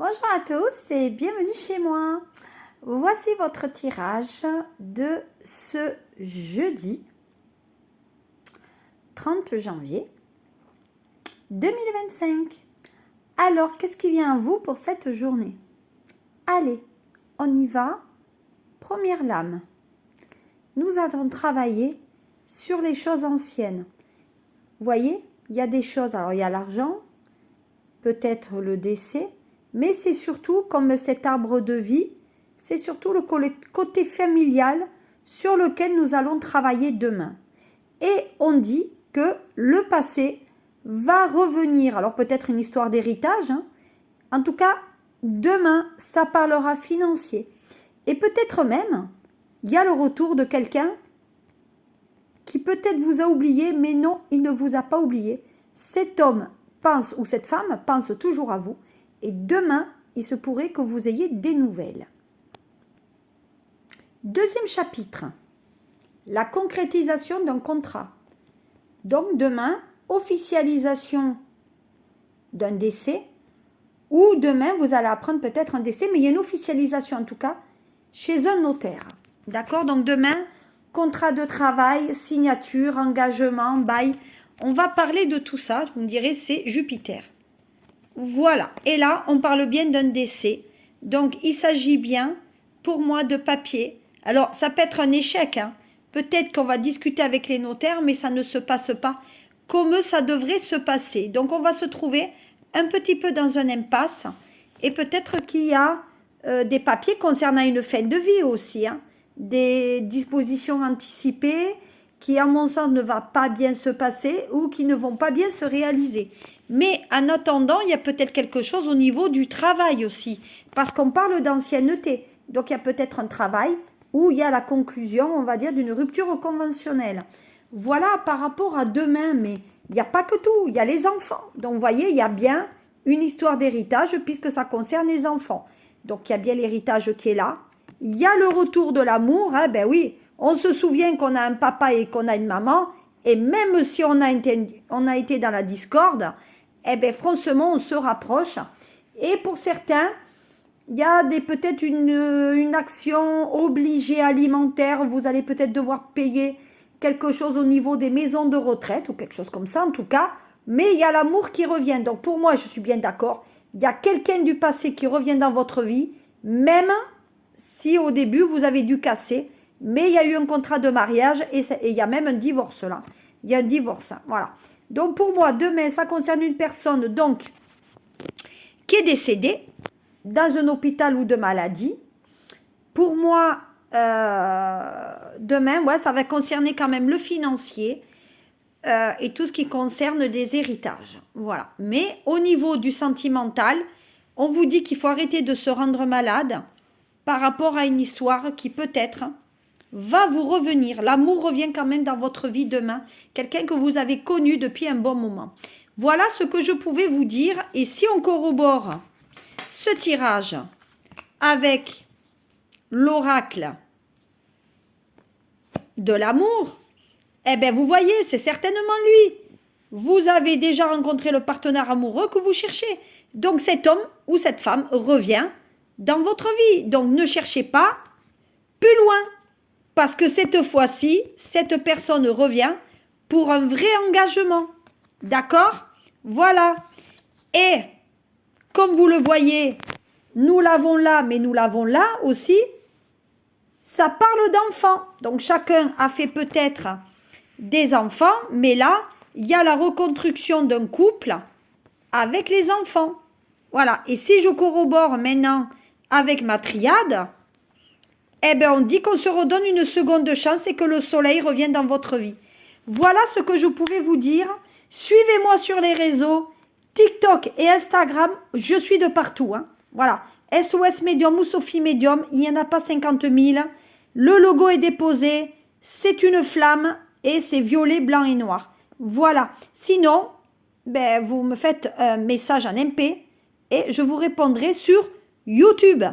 Bonjour à tous et bienvenue chez moi. Voici votre tirage de ce jeudi 30 janvier 2025. Alors, qu'est-ce qui vient à vous pour cette journée? Allez, on y va. Première lame. Nous avons travaillé sur les choses anciennes. Vous voyez, il y a des choses, alors il y a l'argent, peut-être le décès, mais c'est surtout, comme cet arbre de vie, c'est surtout le côté familial sur lequel nous allons travailler demain. Et on dit que le passé va revenir. Alors peut-être une histoire d'héritage. En tout cas, demain, ça parlera financier. Et peut-être même, il y a le retour de quelqu'un qui peut-être vous a oublié, mais non, il ne vous a pas oublié. Cet homme pense, ou cette femme pense toujours à vous. Et demain, il se pourrait que vous ayez des nouvelles. Deuxième chapitre, la concrétisation d'un contrat. Donc demain, officialisation d'un décès, ou demain, vous allez apprendre peut-être un décès, mais il y a une officialisation en tout cas chez un notaire. D'accord? Donc demain, contrat de travail, signature, engagement, bail. On va parler de tout ça, vous me direz, c'est Jupiter. Voilà, et là, on parle bien d'un décès. Donc, il s'agit bien, pour moi, de papier. Alors, ça peut être un échec. Peut-être qu'on va discuter avec les notaires, mais ça ne se passe pas comme ça devrait se passer. Donc, on va se trouver un petit peu dans un impasse. Et peut-être qu'il y a des papiers concernant une fin de vie aussi. Des dispositions anticipées qui, à mon sens, ne va pas bien se passer ou qui ne vont pas bien se réaliser. Mais en attendant, il y a peut-être quelque chose au niveau du travail aussi, parce qu'on parle d'ancienneté. Donc il y a peut-être un travail où il y a la conclusion, on va dire, d'une rupture conventionnelle. Voilà par rapport à demain, mais il n'y a pas que tout, il y a les enfants. Donc vous voyez, il y a bien une histoire d'héritage puisque ça concerne les enfants. Donc il y a bien l'héritage qui est là. Il y a le retour de l'amour, ben oui, on se souvient qu'on a un papa et qu'on a une maman, et même si on a été dans la discorde, eh bien, franchement, on se rapproche. Et pour certains, il y a peut-être une action obligée alimentaire. Vous allez peut-être devoir payer quelque chose au niveau des maisons de retraite ou quelque chose comme ça, en tout cas. Mais il y a l'amour qui revient. Donc, pour moi, je suis bien d'accord. Il y a quelqu'un du passé qui revient dans votre vie, même si au début, vous avez dû casser. Mais il y a eu un contrat de mariage et il y a même un divorce là. Il y a un divorce, voilà. Donc pour moi, demain, ça concerne une personne donc qui est décédée dans un hôpital ou de maladie. Pour moi, demain, ouais, ça va concerner quand même le financier et tout ce qui concerne les héritages. Voilà. Mais au niveau du sentimental, on vous dit qu'il faut arrêter de se rendre malade par rapport à une histoire qui peut-être va vous revenir. L'amour revient quand même dans votre vie demain. Quelqu'un que vous avez connu depuis un bon moment. Voilà ce que je pouvais vous dire. Et si on corrobore ce tirage avec l'oracle de l'amour, eh bien vous voyez, c'est certainement lui. Vous avez déjà rencontré le partenaire amoureux que vous cherchez. Donc cet homme ou cette femme revient dans votre vie. Donc ne cherchez pas plus loin. Parce que cette fois-ci, cette personne revient pour un vrai engagement. D'accord? Voilà. Et, comme vous le voyez, nous l'avons là, mais nous l'avons là aussi. Ça parle d'enfants. Donc, chacun a fait peut-être des enfants, mais là, il y a la reconstruction d'un couple avec les enfants. Voilà. Et si je corrobore maintenant avec ma triade, eh bien, on dit qu'on se redonne une seconde chance et que le soleil revient dans votre vie. Voilà ce que je pouvais vous dire. Suivez-moi sur les réseaux, TikTok et Instagram. Je suis de partout. Voilà. SOS Medium ou Sophie Medium. Il n'y en a pas 50 000. Le logo est déposé. C'est une flamme et c'est violet, blanc et noir. Voilà. Sinon, ben, vous me faites un message en MP et je vous répondrai sur YouTube.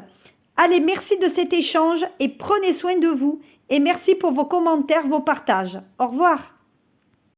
Allez, merci de cet échange et prenez soin de vous. Et merci pour vos commentaires, vos partages. Au revoir.